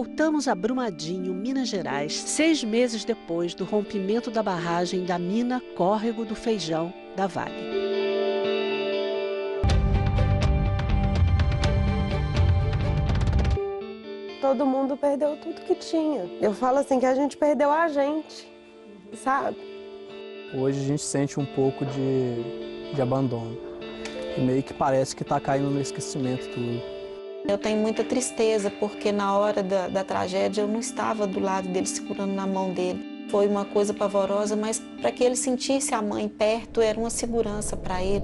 Voltamos a Brumadinho, Minas Gerais, 6 meses depois do rompimento da barragem da mina Córrego do Feijão, da Vale. Todo mundo perdeu tudo que tinha. Eu falo assim que a gente perdeu a gente, sabe? Hoje a gente sente um pouco de abandono. E meio que parece que está caindo no esquecimento tudo. Eu tenho muita tristeza porque na hora da tragédia eu não estava do lado dele, segurando na mão dele. Foi uma coisa pavorosa, mas para que ele sentisse a mãe perto era uma segurança para ele.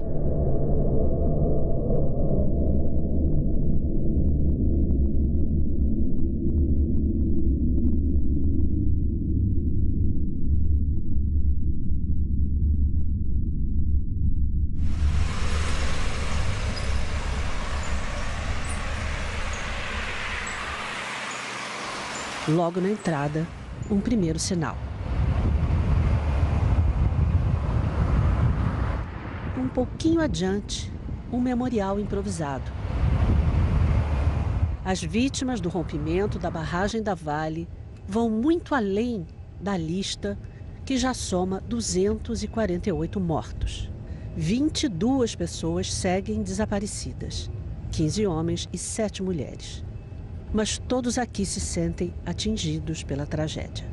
Logo na entrada, um primeiro sinal. Um pouquinho adiante, um memorial improvisado. As vítimas do rompimento da barragem da Vale vão muito além da lista que já soma 248 mortos. 22 pessoas seguem desaparecidas, 15 homens e 7 mulheres. Mas todos aqui se sentem atingidos pela tragédia.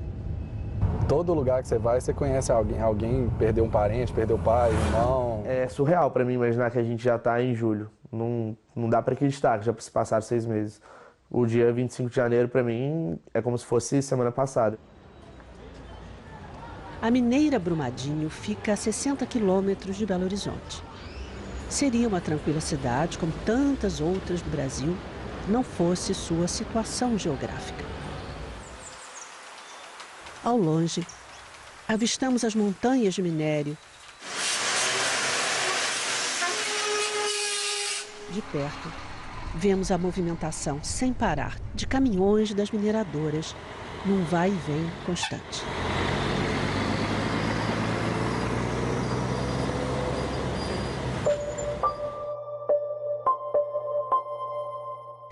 Todo lugar que você vai, você conhece alguém. Alguém perdeu um parente, perdeu pai, irmão. É surreal para mim imaginar que a gente já está em julho. Não dá para acreditar que já se passaram 6 meses. O dia 25 de janeiro, para mim, é como se fosse semana passada. A mineira Brumadinho fica a 60 quilômetros de Belo Horizonte. Seria uma tranquila cidade, como tantas outras do Brasil, não fosse sua situação geográfica. Ao longe, avistamos as montanhas de minério. De perto, vemos a movimentação sem parar de caminhões das mineradoras num vai e vem constante.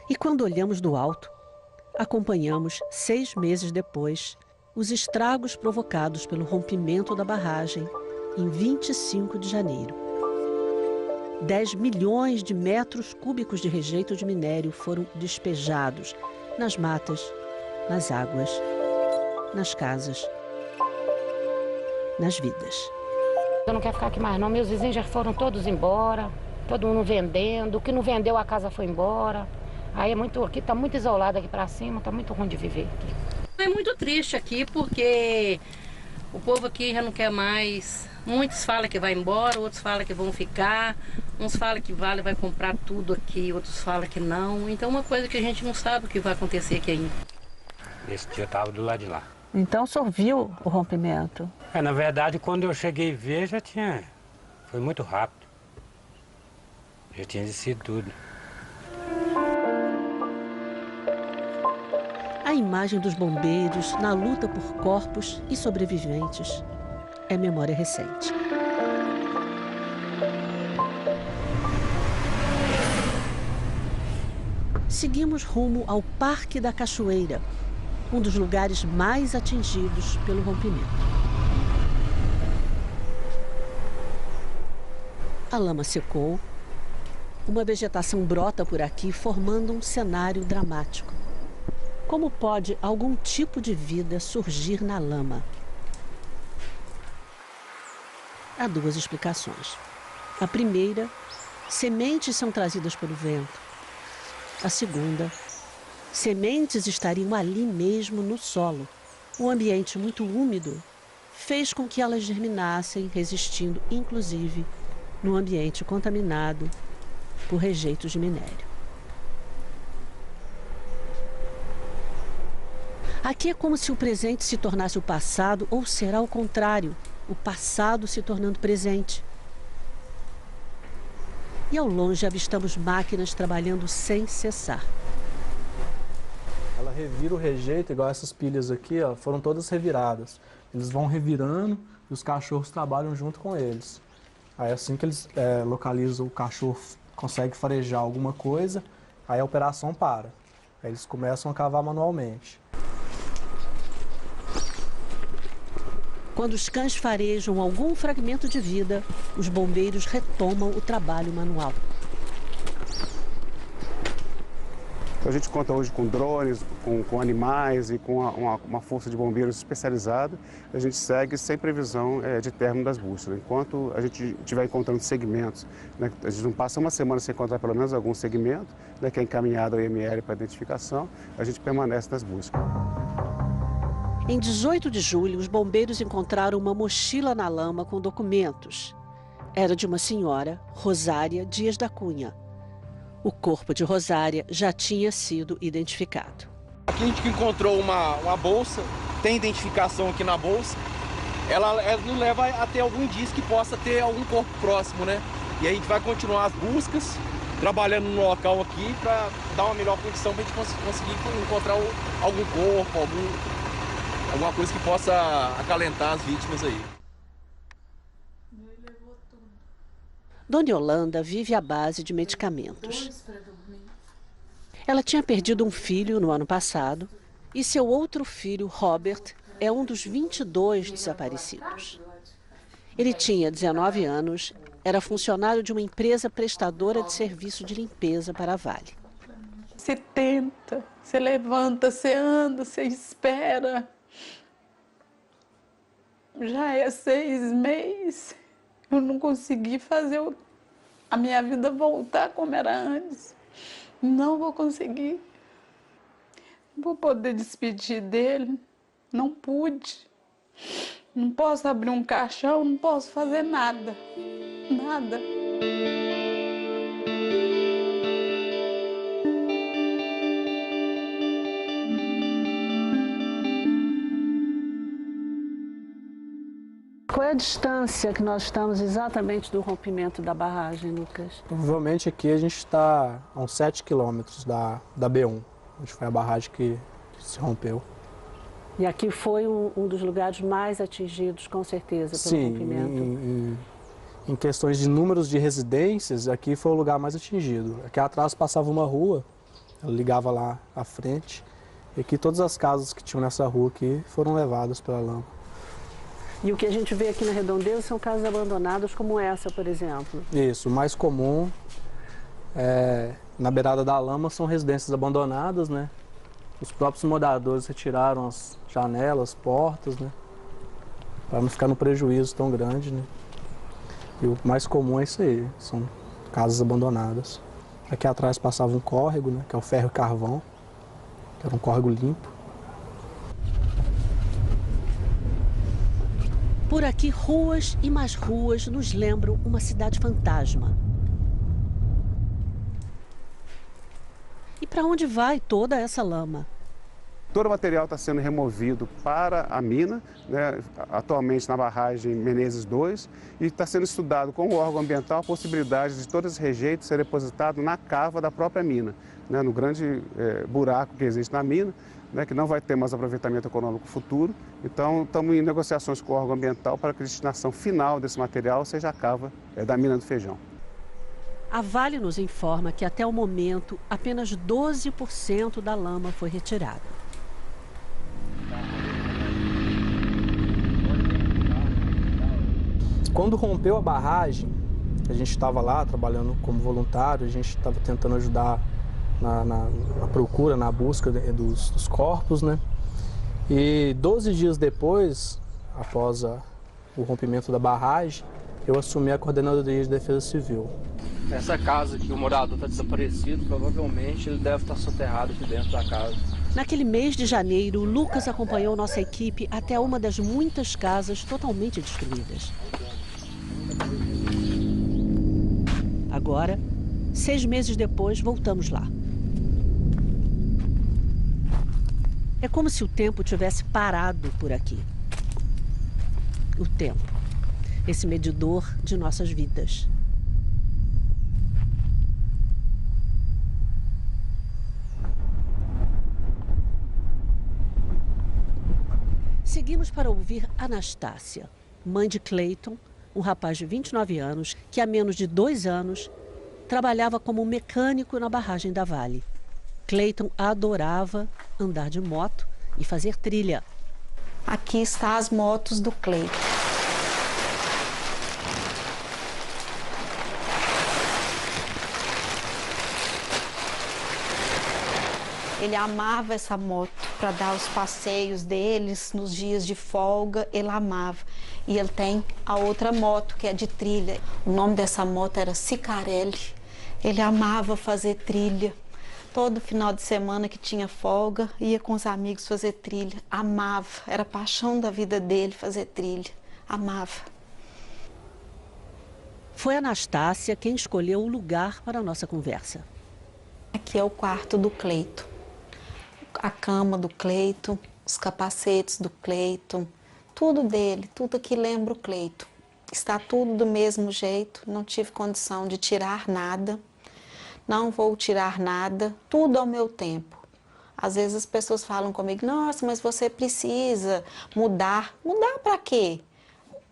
E quando olhamos do alto, acompanhamos, 6 meses depois, os estragos provocados pelo rompimento da barragem em 25 de janeiro. 10 milhões de metros cúbicos de rejeito de minério foram despejados nas matas, nas águas, nas casas, nas vidas. Eu não quero ficar aqui mais não, meus vizinhos já foram todos embora, todo mundo vendendo, o que não vendeu a casa foi embora. Aí aqui está muito isolado aqui para cima, está muito ruim de viver aqui. É muito triste aqui porque o povo aqui já não quer mais. Muitos falam que vai embora, outros falam que vão ficar. Uns falam que vai comprar tudo aqui, outros falam que não. Então uma coisa que a gente não sabe o que vai acontecer aqui ainda. Esse dia eu estava do lado de lá. Então o senhor viu o rompimento? Na verdade, quando eu cheguei a ver, foi muito rápido. Já tinha descido tudo. A imagem dos bombeiros na luta por corpos e sobreviventes é memória recente. Seguimos rumo ao Parque da Cachoeira, um dos lugares mais atingidos pelo rompimento. A lama secou, uma vegetação brota por aqui, formando um cenário dramático. Como pode algum tipo de vida surgir na lama? Há 2 explicações. A primeira, sementes são trazidas pelo vento. A segunda, sementes estariam ali mesmo no solo. O ambiente muito úmido fez com que elas germinassem, resistindo inclusive no ambiente contaminado por rejeitos de minério. Aqui é como se o presente se tornasse o passado, ou será o contrário, o passado se tornando presente. E ao longe avistamos máquinas trabalhando sem cessar. Ela revira o rejeito, igual essas pilhas aqui, ó, foram todas reviradas. Eles vão revirando e os cachorros trabalham junto com eles. Aí assim que eles localizam o cachorro, consegue farejar alguma coisa, aí a operação para. Aí eles começam a cavar manualmente. Quando os cães farejam algum fragmento de vida, os bombeiros retomam o trabalho manual. A gente conta hoje com drones, com animais e com uma força de bombeiros especializada. A gente segue sem previsão de término das buscas. Enquanto a gente estiver encontrando segmentos, né, a gente não passa uma semana sem encontrar pelo menos algum segmento, né, que é encaminhado ao IML para identificação, a gente permanece nas buscas. Em 18 de julho, os bombeiros encontraram uma mochila na lama com documentos. Era de uma senhora, Rosária Dias da Cunha. O corpo de Rosária já tinha sido identificado. Aqui a gente encontrou uma bolsa, tem identificação aqui na bolsa. Ela nos leva a ter algum indício que possa ter algum corpo próximo, né? E aí a gente vai continuar as buscas, trabalhando no local aqui para dar uma melhor condição para a gente conseguir encontrar algum corpo, alguma coisa que possa acalentar as vítimas aí. Dona Yolanda vive à base de medicamentos. Ela tinha perdido um filho no ano passado e seu outro filho, Robert, é um dos 22 desaparecidos. Ele tinha 19 anos, era funcionário de uma empresa prestadora de serviço de limpeza para a Vale. Você tenta, você levanta, você anda, você espera. Já é 6 meses. Eu não consegui fazer a minha vida voltar como era antes. Não vou conseguir. Não vou poder despedir dele. Não pude. Não posso abrir um caixão, não posso fazer nada. Nada. Qual é a distância que nós estamos exatamente do rompimento da barragem, Lucas? Provavelmente aqui a gente está a uns 7 quilômetros da B1, onde foi a barragem que se rompeu. E aqui foi um dos lugares mais atingidos, com certeza, pelo rompimento. Em questões de números de residências, aqui foi o lugar mais atingido. Aqui atrás passava uma rua, ela ligava lá à frente, e aqui todas as casas que tinham nessa rua aqui foram levadas pela lama. E o que a gente vê aqui na Redondeza são casas abandonadas como essa, por exemplo. Isso, o mais comum na beirada da lama são residências abandonadas, né? Os próprios moradores retiraram as janelas, portas, né? Para não ficar no prejuízo tão grande, né? E o mais comum é isso aí, são casas abandonadas. Aqui atrás passava um córrego, né? Que é o Ferro e Carvão, que era um córrego limpo. Por aqui, ruas e mais ruas nos lembram uma cidade fantasma. E para onde vai toda essa lama? Todo o material está sendo removido para a mina, né, atualmente na barragem Menezes 2, e está sendo estudado com o órgão ambiental a possibilidade de todos os rejeitos serem depositados na cava da própria mina, né, no grande buraco que existe na mina, né, que não vai ter mais aproveitamento econômico futuro. Então, estamos em negociações com o órgão ambiental para que a destinação final desse material seja a cava da mina do Feijão. A Vale nos informa que até o momento apenas 12% da lama foi retirada. Quando rompeu a barragem, a gente estava lá trabalhando como voluntário, a gente estava tentando ajudar na procura, na busca dos corpos, né? E 12 dias depois, após o rompimento da barragem, eu assumi a Coordenadoria de Defesa Civil. Essa casa que o morador está desaparecido, provavelmente ele deve estar soterrado aqui dentro da casa. Naquele mês de janeiro, Lucas acompanhou nossa equipe até uma das muitas casas totalmente destruídas. Agora, 6 meses depois, voltamos lá. É como se o tempo tivesse parado por aqui. O tempo, esse medidor de nossas vidas. Seguimos para ouvir Anastácia, mãe de Cleiton, um rapaz de 29 anos que há menos de 2 anos trabalhava como mecânico na barragem da Vale. Cleiton adorava andar de moto e fazer trilha. Aqui estão as motos do Cleiton. Ele amava essa moto para dar os passeios deles nos dias de folga, ele amava. E ele tem a outra moto que é de trilha. O nome dessa moto era Cicarelli. Ele amava fazer trilha. Todo final de semana que tinha folga, ia com os amigos fazer trilha. Amava, era a paixão da vida dele fazer trilha. Amava. Foi a Anastácia quem escolheu o lugar para a nossa conversa. Aqui é o quarto do Cleiton. A cama do Cleiton, os capacetes do Cleiton, tudo dele, tudo aqui lembra o Cleiton. Está tudo do mesmo jeito, não tive condição de tirar nada. Não vou tirar nada, tudo ao meu tempo. Às vezes as pessoas falam comigo, nossa, mas você precisa mudar. Mudar para quê?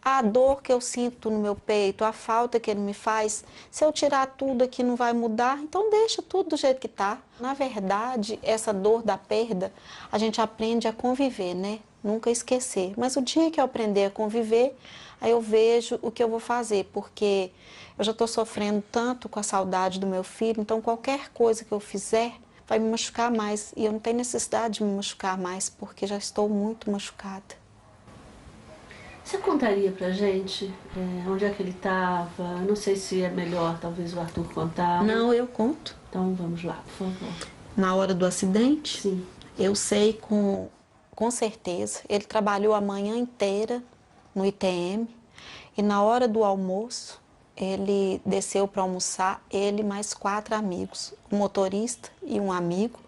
A dor que eu sinto no meu peito, a falta que ele me faz, se eu tirar tudo aqui não vai mudar, então deixa tudo do jeito que está. Na verdade, essa dor da perda, a gente aprende a conviver, né? Nunca esquecer. Mas o dia que eu aprender a conviver, aí eu vejo o que eu vou fazer, porque eu já estou sofrendo tanto com a saudade do meu filho, então qualquer coisa que eu fizer vai me machucar mais. E eu não tenho necessidade de me machucar mais, porque já estou muito machucada. Você contaria pra gente onde é que ele estava? Não sei se é melhor, talvez, o Arthur contar. Não, eu conto. Então vamos lá, por favor. Na hora do acidente? Sim. Eu sei com certeza. Ele trabalhou a manhã inteira no ITM e na hora do almoço ele desceu para almoçar, ele mais 4 amigos, um motorista e um amigo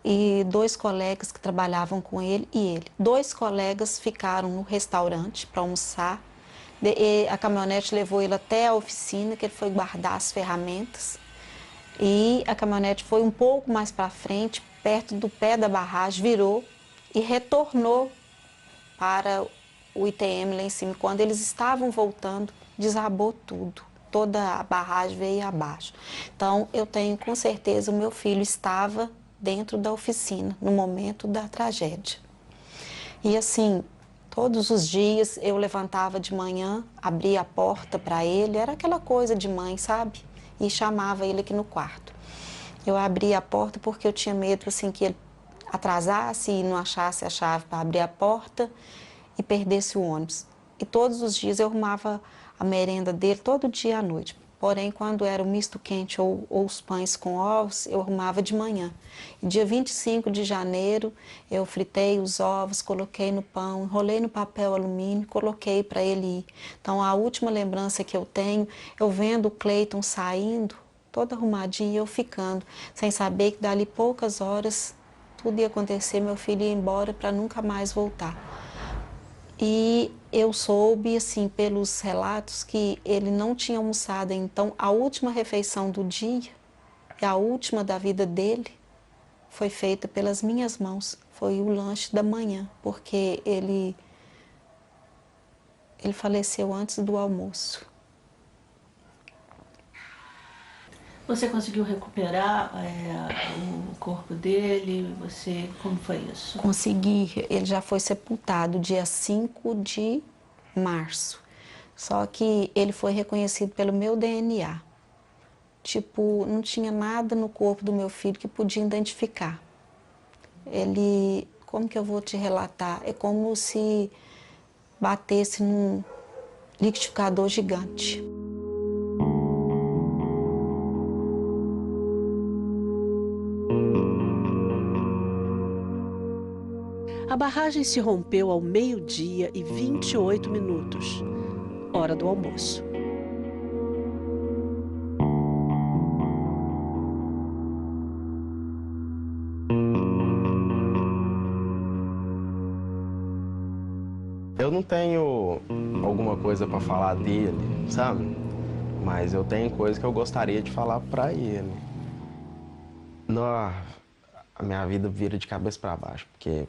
e 2 colegas que trabalhavam com ele e ele. 2 colegas ficaram no restaurante para almoçar, a caminhonete levou ele até a oficina, que ele foi guardar as ferramentas e a caminhonete foi um pouco mais para frente, perto do pé da barragem, virou e retornou para o ITM lá em cima. Quando eles estavam voltando, desabou tudo. Toda a barragem veio abaixo. Então, eu tenho com certeza, o meu filho estava dentro da oficina, no momento da tragédia. E assim, todos os dias eu levantava de manhã, abria a porta para ele, era aquela coisa de mãe, sabe? E chamava ele aqui no quarto. Eu abria a porta porque eu tinha medo assim, que ele atrasasse e não achasse a chave para abrir a porta e perdesse o ônibus. E todos os dias eu arrumava a merenda dele, todo dia à noite. Porém, quando era o misto quente ou os pães com ovos, eu arrumava de manhã. E dia 25 de janeiro, eu fritei os ovos, coloquei no pão, enrolei no papel alumínio, coloquei para ele ir. Então, a última lembrança que eu tenho, eu vendo o Cleiton saindo, todo arrumadinho, e eu ficando, sem saber que dali poucas horas tudo ia acontecer, meu filho ia embora para nunca mais voltar. E eu soube, assim, pelos relatos, que ele não tinha almoçado. Então, a última refeição do dia, e a última da vida dele, foi feita pelas minhas mãos. Foi o lanche da manhã, porque ele faleceu antes do almoço. Você conseguiu recuperar o corpo dele? Como foi isso? Consegui. Ele já foi sepultado dia 5 de março. Só que ele foi reconhecido pelo meu DNA. Tipo, não tinha nada no corpo do meu filho que podia identificar. Ele, como que eu vou te relatar? É como se batesse num liquidificador gigante. A barragem se rompeu ao 12h e 28 minutos, hora do almoço. Eu não tenho alguma coisa para falar dele, sabe? Mas eu tenho coisa que eu gostaria de falar para ele. A minha vida vira de cabeça para baixo, porque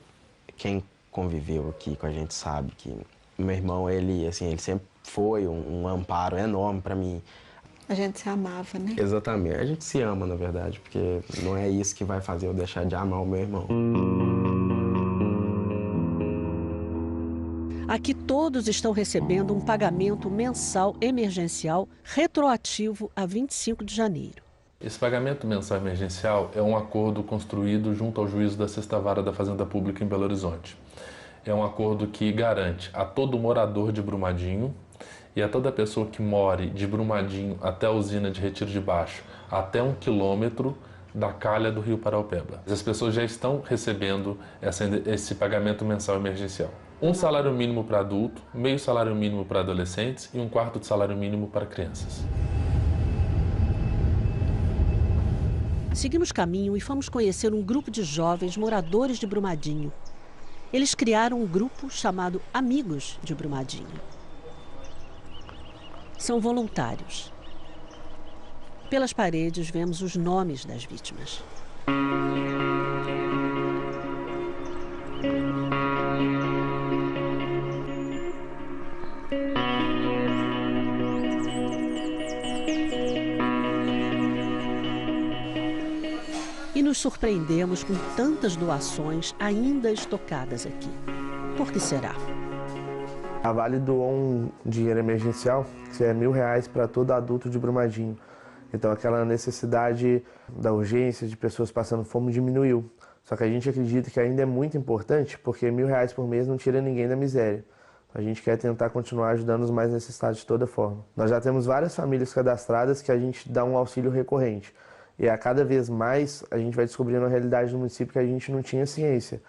quem conviveu aqui com a gente sabe que meu irmão, ele sempre foi um amparo enorme para mim. A gente se amava, né? Exatamente. A gente se ama, na verdade, porque não é isso que vai fazer eu deixar de amar o meu irmão. Aqui todos estão recebendo um pagamento mensal emergencial retroativo a 25 de janeiro. Esse pagamento mensal emergencial é um acordo construído junto ao juízo da 6ª Vara da Fazenda Pública em Belo Horizonte. É um acordo que garante a todo morador de Brumadinho e a toda pessoa que more de Brumadinho até a usina de Retiro de Baixo, até 1 quilômetro da calha do Rio Paraupeba. As pessoas já estão recebendo esse pagamento mensal emergencial. Um salário mínimo para adulto, meio salário mínimo para adolescentes e 1/4 de salário mínimo para crianças. Seguimos caminho e fomos conhecer um grupo de jovens moradores de Brumadinho. Eles criaram um grupo chamado Amigos de Brumadinho. São voluntários. Pelas paredes vemos os nomes das vítimas. E nos surpreendemos com tantas doações ainda estocadas aqui. Por que será? A Vale doou um dinheiro emergencial, que é R$1.000 para todo adulto de Brumadinho. Então aquela necessidade da urgência de pessoas passando fome diminuiu. Só que a gente acredita que ainda é muito importante, porque R$1.000 por mês não tira ninguém da miséria. A gente quer tentar continuar ajudando os mais necessitados de toda forma. Nós já temos várias famílias cadastradas que a gente dá um auxílio recorrente. E a cada vez mais a gente vai descobrindo a realidade do município que a gente não tinha ciência.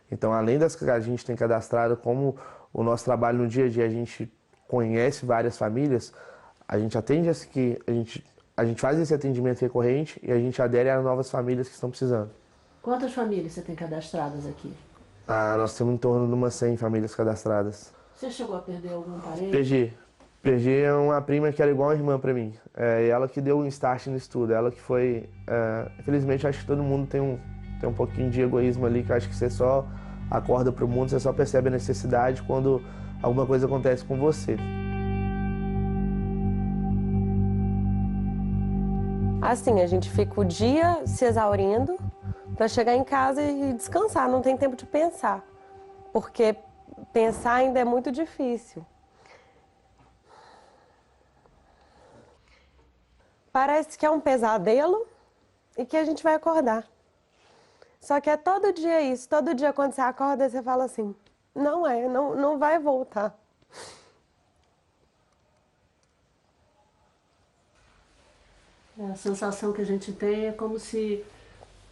Então, além das que a gente tem cadastrado, como o nosso trabalho no dia a dia, a gente conhece várias famílias, a gente atende a gente faz esse atendimento recorrente e a gente adere a novas famílias que estão precisando. Quantas famílias você tem cadastradas aqui? Nós temos em torno de umas 100 famílias cadastradas. Você chegou a perder algum parente? Perdi uma prima que era igual a irmã para mim. E ela que deu um start no estudo. Ela que foi... infelizmente, acho que todo mundo tem um pouquinho de egoísmo ali, que acho que você só acorda para o mundo, você só percebe a necessidade quando alguma coisa acontece com você. Assim, a gente fica o dia se exaurindo para chegar em casa e descansar, não tem tempo de pensar. Porque pensar ainda é muito difícil. Parece que é um pesadelo e que a gente vai acordar. Só que é todo dia isso. Todo dia quando você acorda, você fala assim, não vai voltar. A sensação que a gente tem é como se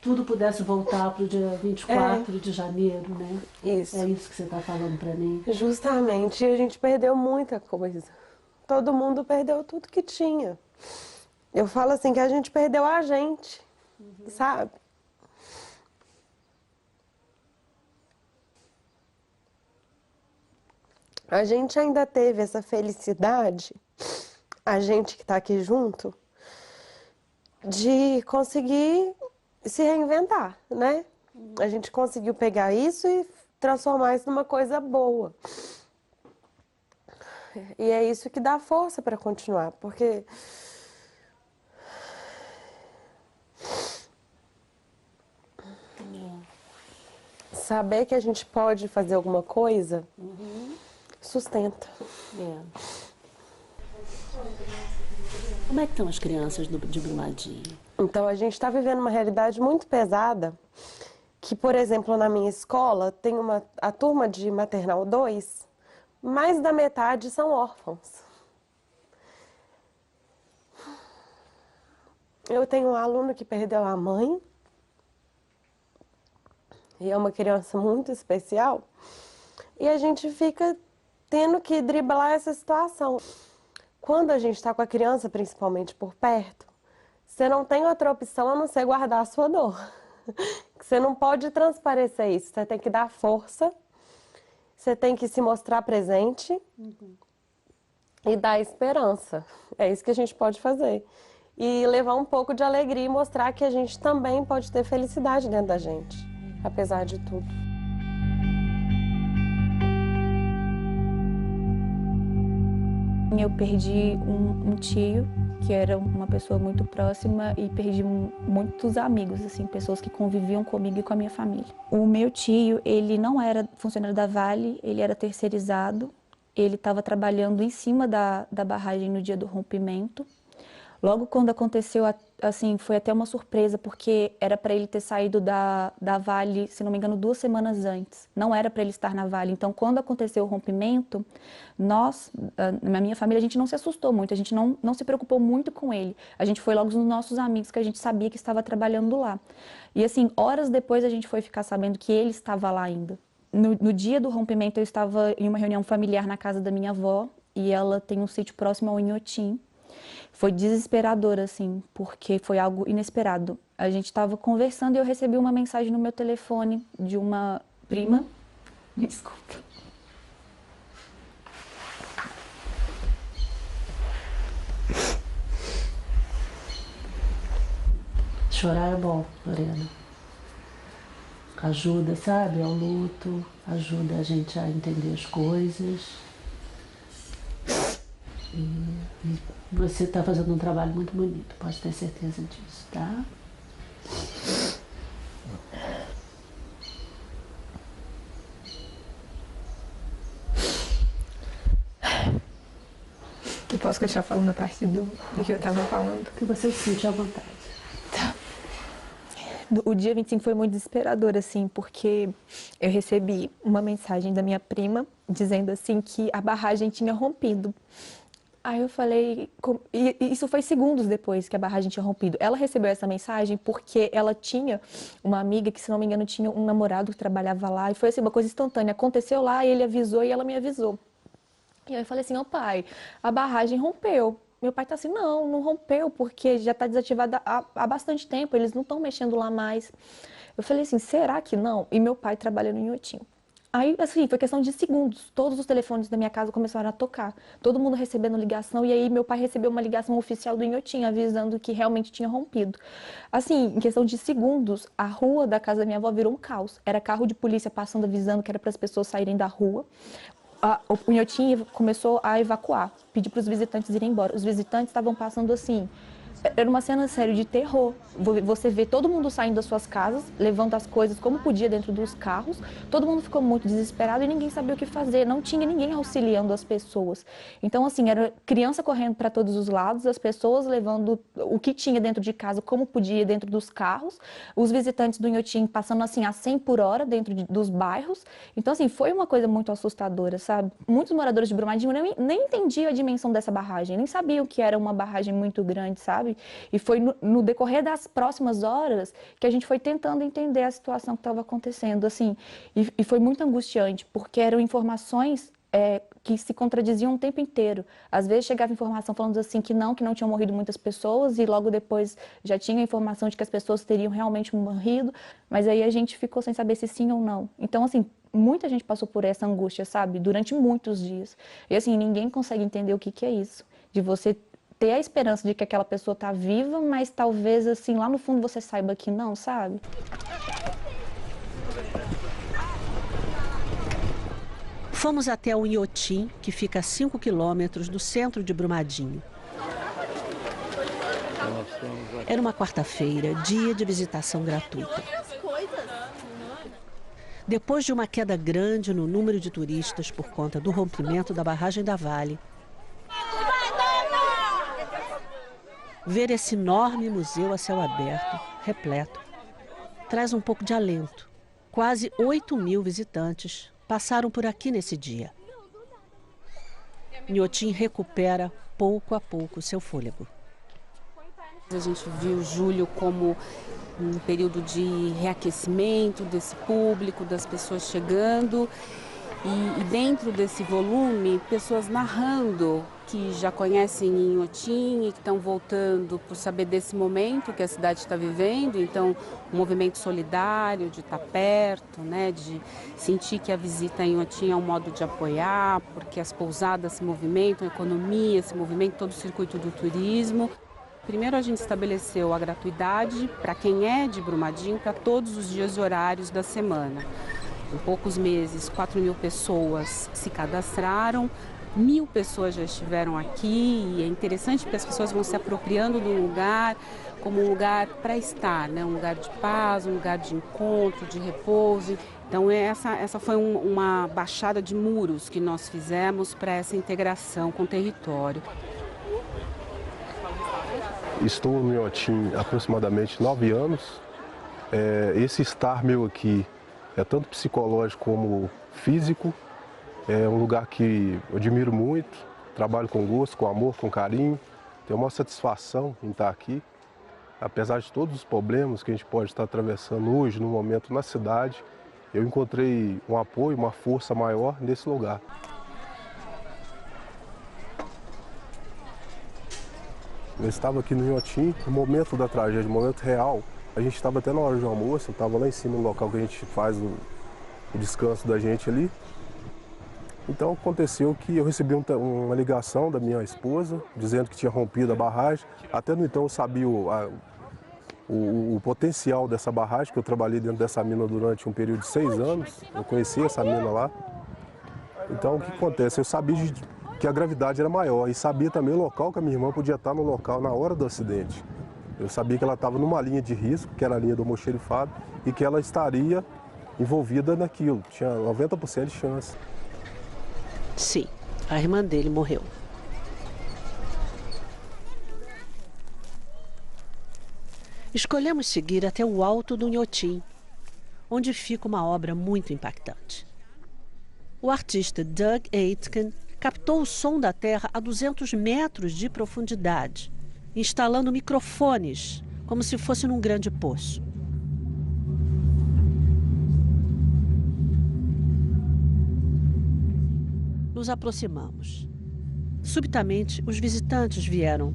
tudo pudesse voltar para o dia 24 de janeiro, né? Isso. É isso que você está falando para mim. Justamente. E a gente perdeu muita coisa. Todo mundo perdeu tudo que tinha. Eu falo assim que a gente perdeu a gente, sabe? A gente ainda teve essa felicidade, a gente que está aqui junto, de conseguir se reinventar, né? A gente conseguiu pegar isso e transformar isso numa coisa boa. E é isso que dá força para continuar, porque saber que a gente pode fazer alguma coisa sustenta. Como é que estão as crianças de Brumadinho? Então, a gente está vivendo uma realidade muito pesada, que, por exemplo, na minha escola, tem a turma de maternal 2, mais da metade são órfãos. Eu tenho um aluno que perdeu a mãe, e é uma criança muito especial, e a gente fica tendo que driblar essa situação. Quando a gente está com a criança, principalmente por perto, você não tem outra opção a não ser guardar a sua dor. Você não pode transparecer isso, você tem que dar força, você tem que se mostrar presente e dar esperança. É isso que a gente pode fazer. E levar um pouco de alegria e mostrar que a gente também pode ter felicidade dentro da gente, apesar de tudo. Eu perdi um tio porque era uma pessoa muito próxima e perdi muitos amigos, assim, pessoas que conviviam comigo e com a minha família. O meu tio, ele não era funcionário da Vale, ele era terceirizado, ele estava trabalhando em cima da barragem no dia do rompimento. Logo quando aconteceu, assim, foi até uma surpresa, porque era para ele ter saído da Vale, se não me engano, 2 semanas antes. Não era para ele estar na Vale. Então, quando aconteceu o rompimento, nós, na minha família, a gente não se assustou muito, a gente não se preocupou muito com ele. A gente foi logo nos nossos amigos, que a gente sabia que estava trabalhando lá. E assim, horas depois a gente foi ficar sabendo que ele estava lá ainda. No dia do rompimento, eu estava em uma reunião familiar na casa da minha avó, e ela tem um sítio próximo ao Inhotim. Foi desesperador, assim, porque foi algo inesperado. A gente estava conversando e eu recebi uma mensagem no meu telefone de uma prima. Desculpa. Chorar é bom, Lorena. Ajuda, sabe, ao luto, ajuda a gente a entender as coisas. E você está fazendo um trabalho muito bonito, pode ter certeza disso, tá? Eu posso continuar falando a partir do que eu estava falando? Que você se sente à vontade. Tá. O dia 25 foi muito desesperador, assim, porque eu recebi uma mensagem da minha prima dizendo, assim, que a barragem tinha rompido. Aí eu falei, e isso foi segundos depois que a barragem tinha rompido. Ela recebeu essa mensagem porque ela tinha uma amiga que, se não me engano, tinha um namorado que trabalhava lá. E foi assim, uma coisa instantânea. Aconteceu lá, ele avisou e ela me avisou. E aí eu falei assim, ô pai, a barragem rompeu. Meu pai tá assim, não rompeu, porque já tá desativada há bastante tempo, eles não estão mexendo lá mais. Eu falei assim, será que não? E meu pai trabalha no Inhotim. Aí, assim, foi questão de segundos. Todos os telefones da minha casa começaram a tocar. Todo mundo recebendo ligação. E aí, meu pai recebeu uma ligação oficial do Inhotim, avisando que realmente tinha rompido. Assim, em questão de segundos, a rua da casa da minha avó virou um caos. Era carro de polícia passando, avisando que era para as pessoas saírem da rua. O Inhotim começou a evacuar, pedir para os visitantes irem embora. Os visitantes estavam passando assim... Era uma cena, sério, de terror. Você vê todo mundo saindo das suas casas, levando as coisas como podia dentro dos carros. Todo mundo ficou muito desesperado e ninguém sabia o que fazer. Não tinha ninguém auxiliando as pessoas. Então, assim, era criança correndo para todos os lados, as pessoas levando o que tinha dentro de casa, como podia, dentro dos carros. Os visitantes do Inhotim passando, assim, a 100 por hora dentro dos bairros. Então, assim, foi uma coisa muito assustadora, sabe? Muitos moradores de Brumadinho nem entendiam a dimensão dessa barragem, nem sabiam que era uma barragem muito grande, sabe? E foi no decorrer das próximas horas que a gente foi tentando entender a situação que estava acontecendo, assim. E foi muito angustiante, porque eram informações que se contradiziam o tempo inteiro. Às vezes chegava informação falando assim que não tinham morrido muitas pessoas, e logo depois já tinha a informação de que as pessoas teriam realmente morrido, mas aí a gente ficou sem saber se sim ou não. Então, assim, muita gente passou por essa angústia, sabe? Durante muitos dias. E assim, ninguém consegue entender o que é isso, de você ter a esperança de que aquela pessoa está viva, mas talvez, assim, lá no fundo você saiba que não, sabe? Fomos até o Inhotim, que fica a 5 quilômetros do centro de Brumadinho. Era uma quarta-feira, dia de visitação gratuita. Depois de uma queda grande no número de turistas por conta do rompimento da barragem da Vale, ver esse enorme museu a céu aberto, repleto, traz um pouco de alento. Quase 8.000 visitantes passaram por aqui nesse dia. Inhotim recupera pouco a pouco seu fôlego. A gente viu julho como um período de reaquecimento desse público, das pessoas chegando. E dentro desse volume, pessoas narrando que já conhecem Inhotim e que estão voltando por saber desse momento que a cidade está vivendo. Então, um movimento solidário, de estar perto, né, de sentir que a visita a Inhotim é um modo de apoiar, porque as pousadas se movimentam, a economia se movimenta, todo o circuito do turismo. Primeiro a gente estabeleceu a gratuidade para quem é de Brumadinho, para todos os dias e horários da semana. Em poucos meses, 4.000 pessoas se cadastraram. 1000 pessoas já estiveram aqui e é interessante porque as pessoas vão se apropriando do lugar como um lugar para estar, né? Um lugar de paz, um lugar de encontro, de repouso. Então essa foi uma baixada de muros que nós fizemos para essa integração com o território. Estou no Inhotim há aproximadamente 9 anos. Esse estar meu aqui é tanto psicológico como físico. É um lugar que eu admiro muito, trabalho com gosto, com amor, com carinho. Tenho uma satisfação em estar aqui. Apesar de todos os problemas que a gente pode estar atravessando hoje, no momento na cidade, eu encontrei um apoio, uma força maior nesse lugar. Eu estava aqui no Inhotim, no momento da tragédia, no momento real. A gente estava até na hora do almoço, eu estava lá em cima no local que a gente faz o descanso da gente ali. Então aconteceu que eu recebi uma ligação da minha esposa, dizendo que tinha rompido a barragem. Até no então eu sabia o potencial dessa barragem, que eu trabalhei dentro dessa mina durante um período de 6 anos. Eu conheci essa mina lá. Então o que acontece? Eu sabia que a gravidade era maior e sabia também o local que a minha irmã podia estar no local na hora do acidente. Eu sabia que ela estava numa linha de risco, que era a linha do almoxarifado, e que ela estaria envolvida naquilo. Tinha 90% de chance. Sim, a irmã dele morreu. Escolhemos seguir até o alto do Inhotim, onde fica uma obra muito impactante. O artista Doug Aitken captou o som da terra a 200 metros de profundidade, instalando microfones, como se fosse num grande poço. Nos aproximamos. Subitamente, os visitantes vieram.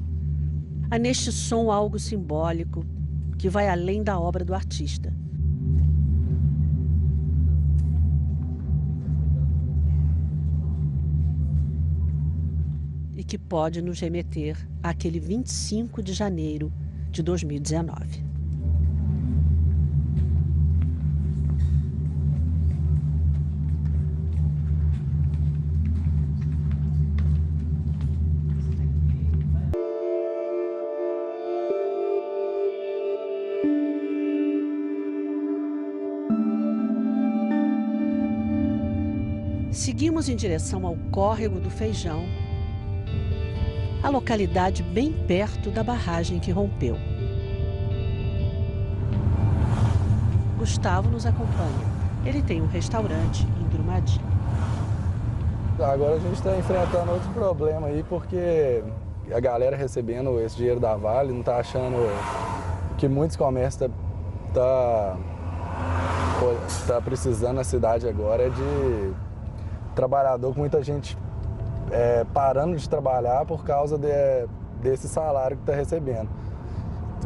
Há neste som algo simbólico que vai além da obra do artista. E que pode nos remeter àquele 25 de janeiro de 2019. Seguimos em direção ao Córrego do Feijão, a localidade bem perto da barragem que rompeu. Gustavo nos acompanha. Ele tem um restaurante em Brumadinho. Agora a gente está enfrentando outro problema aí, porque a galera recebendo esse dinheiro da Vale não está achando que muitos comércios tá precisando na cidade agora é de trabalhador, com muita gente parando de trabalhar por causa desse salário que está recebendo.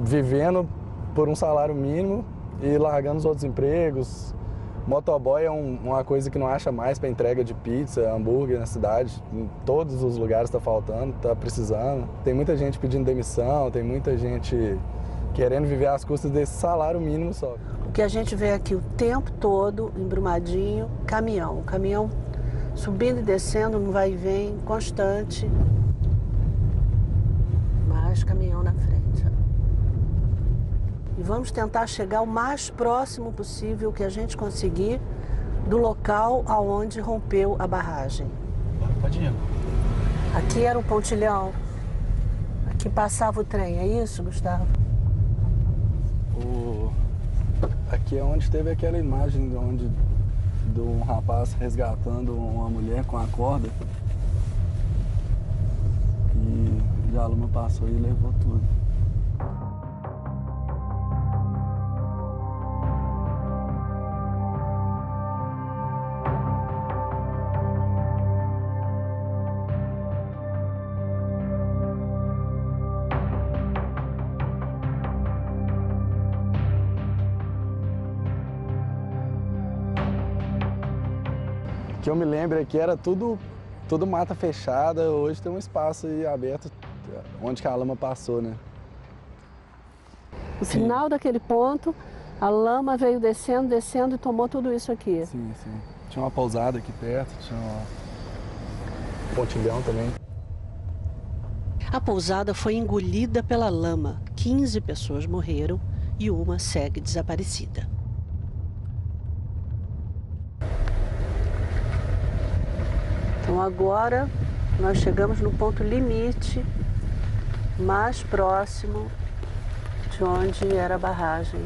Vivendo por um salário mínimo e largando os outros empregos. Motoboy é uma coisa que não acha mais para entrega de pizza, hambúrguer na cidade. Em todos os lugares está faltando, está precisando. Tem muita gente pedindo demissão, tem muita gente querendo viver às custas desse salário mínimo só. O que a gente vê aqui o tempo todo em Brumadinho, caminhão. Caminhão subindo e descendo, no vai e vem, constante. Mais caminhão na frente. E vamos tentar chegar o mais próximo possível que a gente conseguir do local aonde rompeu a barragem. Pode ir. Aqui era um pontilhão. Aqui passava o trem, é isso, Gustavo? Aqui é onde teve aquela imagem de um rapaz resgatando uma mulher com a corda. E a aluna passou e levou tudo. Que eu me lembro é que era tudo mata fechada, hoje tem um espaço aí aberto onde que a lama passou, né? No final daquele ponto, a lama veio descendo, descendo e tomou tudo isso aqui. Sim, sim. Tinha uma pousada aqui perto, tinha uma... pontilhão também. A pousada foi engolida pela lama. 15 pessoas morreram e uma segue desaparecida. Então agora nós chegamos no ponto limite, mais próximo de onde era a barragem.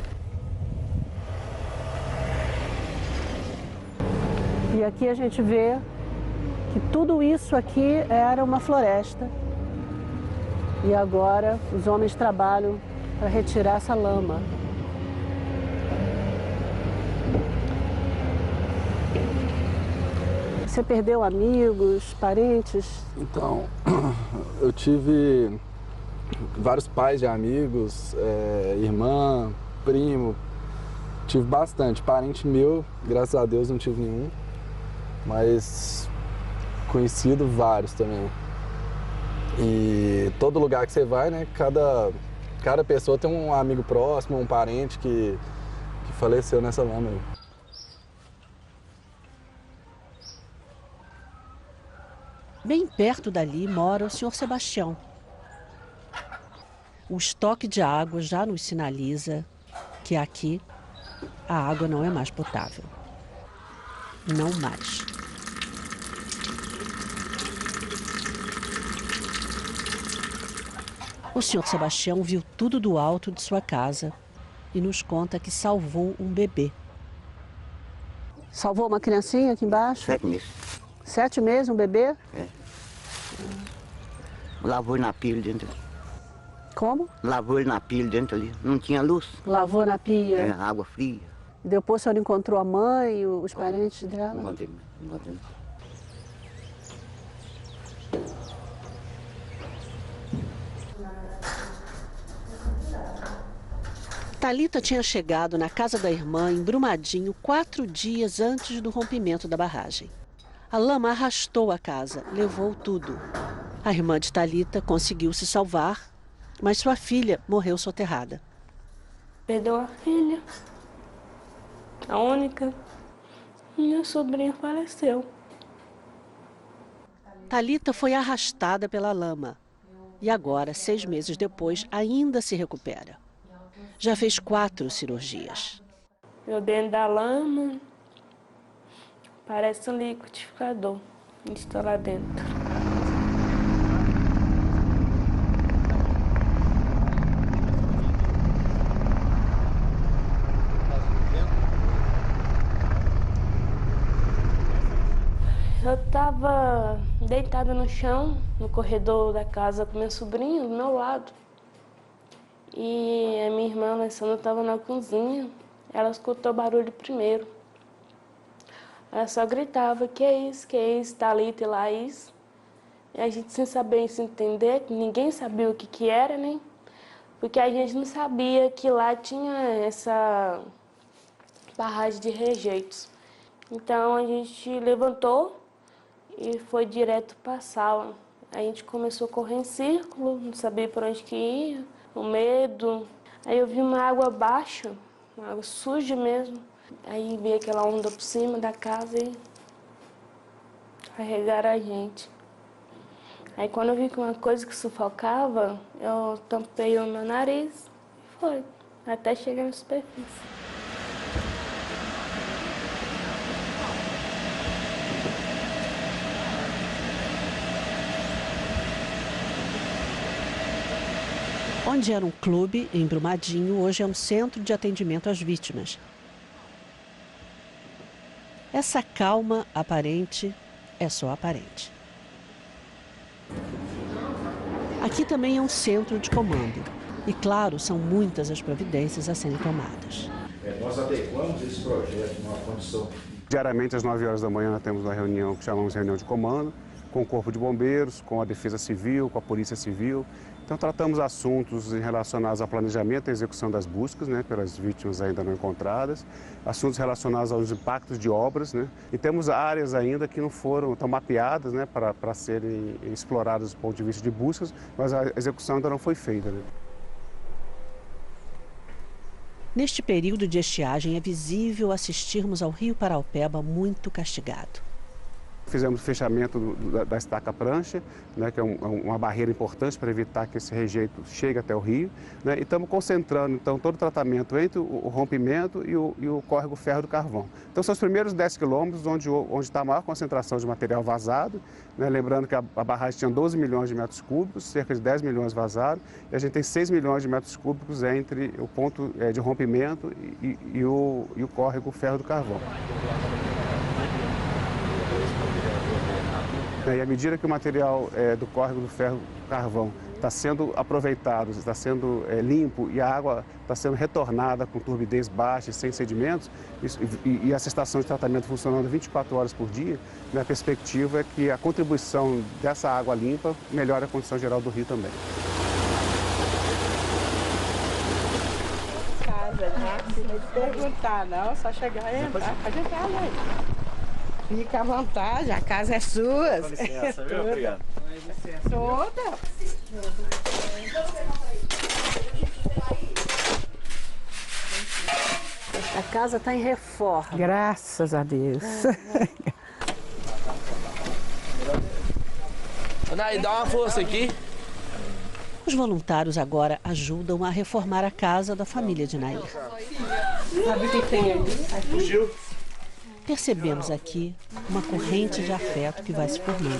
E aqui a gente vê que tudo isso aqui era uma floresta. E agora os homens trabalham para retirar essa lama. Você perdeu amigos, parentes? Então, eu tive vários pais de amigos, irmã, primo, tive bastante. Parente meu, graças a Deus não tive nenhum, mas conhecido vários também. E todo lugar que você vai, né, cada pessoa tem um amigo próximo, um parente que faleceu nessa lama aí. Bem perto dali mora o Sr. Sebastião. O estoque de água já nos sinaliza que aqui a água não é mais potável. Não mais. O Sr. Sebastião viu tudo do alto de sua casa e nos conta que salvou um bebê. Salvou uma criancinha aqui embaixo? 7 meses. 7 meses, um bebê? É. Lavou ele na pia dentro ali. Como? Lavou ele na pia dentro ali. Não tinha luz. Lavou na pia? É, água fria. Depois a senhora encontrou a mãe e os parentes dela? Não encontrei. Thalita tinha chegado na casa da irmã em Brumadinho 4 dias antes do rompimento da barragem. A lama arrastou a casa, levou tudo. A irmã de Thalita conseguiu se salvar, mas sua filha morreu soterrada. Perdeu a filha, a única. Minha sobrinha faleceu. Thalita foi arrastada pela lama e agora, 6 meses depois, ainda se recupera. Já fez 4 cirurgias. Eu dentro da lama, parece um liquidificador. Estou lá dentro. Eu estava deitada no chão, no corredor da casa com meu sobrinho do meu lado. E a minha irmã, Alessandra, estava na cozinha. Ela escutou o barulho primeiro. Ela só gritava, que é isso, Thalita e Laís. E a gente sem saber se entender, ninguém sabia o que era, né? Porque a gente não sabia que lá tinha essa barragem de rejeitos. Então a gente levantou e foi direto para a sala. A gente começou a correr em círculo, não sabia por onde que ia, o medo. Aí eu vi uma água baixa, uma água suja mesmo. Aí vi aquela onda por cima da casa e carregaram a gente. Aí quando eu vi que uma coisa que sufocava, eu tampei o meu nariz e foi, até chegar na superfície. Onde era um clube, em Brumadinho, hoje é um centro de atendimento às vítimas. Essa calma aparente é só aparente. Aqui também é um centro de comando. E, claro, são muitas as providências a serem tomadas. Nós adequamos esse projeto numa condição... Diariamente, às 9 horas da manhã, nós temos uma reunião que chamamos de reunião de comando, com o Corpo de Bombeiros, com a Defesa Civil, com a Polícia Civil. Então, tratamos assuntos relacionados ao planejamento e execução das buscas, né, pelas vítimas ainda não encontradas, assuntos relacionados aos impactos de obras, né, e temos áreas ainda que não estão mapeadas, né, para serem exploradas do ponto de vista de buscas, mas a execução ainda não foi feita, né. Neste período de estiagem, é visível assistirmos ao rio Paraupeba muito castigado. Fizemos o fechamento da estaca prancha, né, que é uma barreira importante para evitar que esse rejeito chegue até o rio, né, e estamos concentrando então todo o tratamento entre o rompimento e o córrego Ferro do Carvão. Então são os primeiros 10 quilômetros onde está a maior concentração de material vazado, né, lembrando que a barragem tinha 12 milhões de metros cúbicos, cerca de 10 milhões vazaram, e a gente tem 6 milhões de metros cúbicos entre o ponto de rompimento e o córrego Ferro do Carvão. E à medida que o material do córrego do Ferro Carvão está sendo aproveitado, está sendo limpo e a água está sendo retornada com turbidez baixa e sem sedimentos, e essa estação de tratamento funcionando 24 horas por dia, a perspectiva é que a contribuição dessa água limpa melhore a condição geral do rio também. Não tem que perguntar, não, só chegar e entrar, pode entrar, gente. Fica à vontade, a casa é sua. Com licença, viu? Obrigado. Toda. A casa está em reforma. Graças a Deus. Naí, dá uma força aqui. Os voluntários agora ajudam a reformar a casa da família de Nair. Sabe o que tem ali? Fugiu. Percebemos aqui uma corrente de afeto que vai se formando.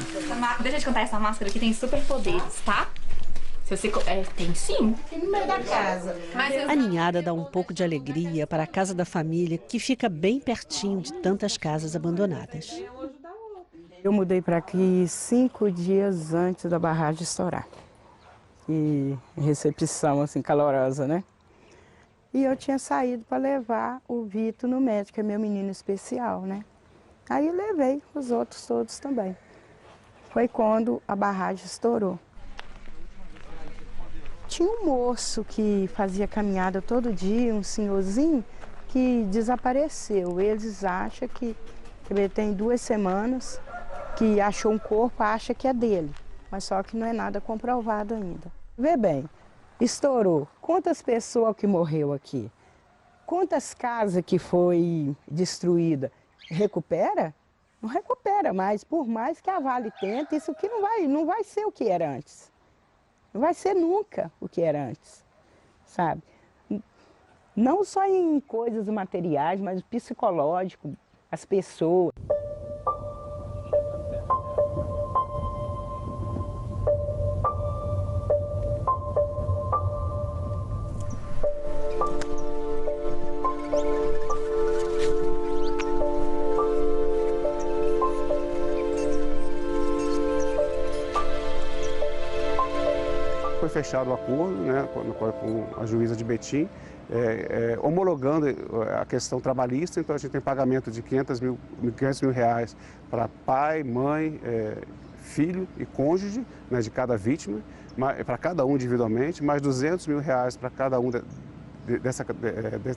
Deixa eu te contar, essa máscara aqui tem superpoderes, tá? Se você... tem sim. Aqui no meio da casa. A ninhada dá um pouco de alegria para a casa da família, que fica bem pertinho de tantas casas abandonadas. Eu mudei para aqui 5 dias antes da barragem estourar. E recepção, assim, calorosa, né? E eu tinha saído para levar o Vitor no médico, que é meu menino especial, né? Aí eu levei os outros todos também. Foi quando a barragem estourou. Tinha um moço que fazia caminhada todo dia, um senhorzinho, que desapareceu. Eles acham que ele tem 2 semanas, que achou um corpo, acha que é dele. Mas só que não é nada comprovado ainda. Vê bem. Estourou. Quantas pessoas que morreu aqui? Quantas casas que foi destruída? Recupera? Não recupera mais. Por mais que a Vale tente, isso aqui não vai ser o que era antes. Não vai ser nunca o que era antes, sabe? Não só em coisas materiais, mas psicológico, as pessoas. Foi fechado o acordo, né, com a juíza de Betim, homologando a questão trabalhista. Então a gente tem pagamento de 500 mil reais para pai, mãe, filho e cônjuge, né, de cada vítima, para cada um individualmente, mais 200 mil reais para cada um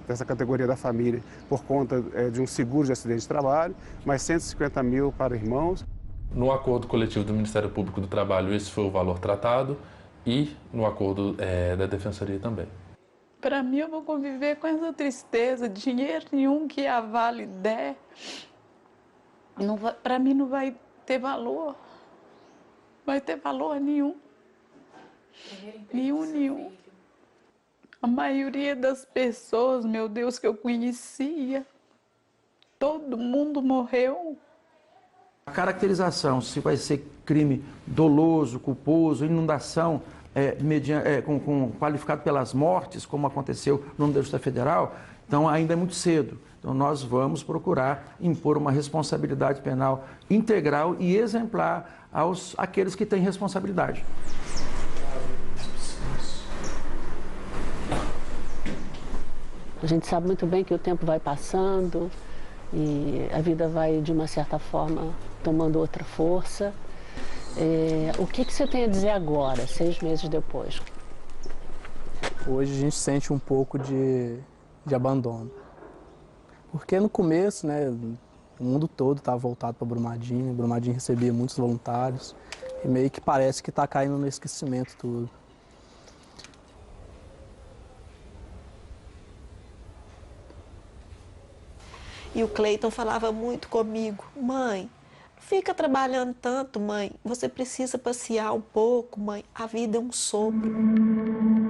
dessa categoria da família por conta de um seguro de acidente de trabalho, mais 150 mil para irmãos. No acordo coletivo do Ministério Público do Trabalho, esse foi o valor tratado. E no acordo da Defensoria também. Para mim, eu vou conviver com essa tristeza. Dinheiro nenhum que a Vale der, para mim não vai ter valor. Não vai ter valor nenhum. Nenhum. A maioria das pessoas, meu Deus, que eu conhecia, todo mundo morreu. A caracterização, se vai ser crime doloso, culposo, inundação, qualificado pelas mortes, como aconteceu no âmbito da Justiça Federal, então ainda é muito cedo. Então nós vamos procurar impor uma responsabilidade penal integral e exemplar àqueles que têm responsabilidade. A gente sabe muito bem que o tempo vai passando e a vida vai, de uma certa forma, tomando outra força. O que você tem a dizer agora, 6 meses depois? Hoje a gente sente um pouco de abandono. Porque no começo, né, o mundo todo estava voltado para Brumadinho. Brumadinho recebia muitos voluntários e meio que parece que está caindo no esquecimento tudo. E o Cleiton falava muito comigo: mãe, Fica trabalhando tanto, mãe. Você precisa passear um pouco, mãe. A vida é um sopro.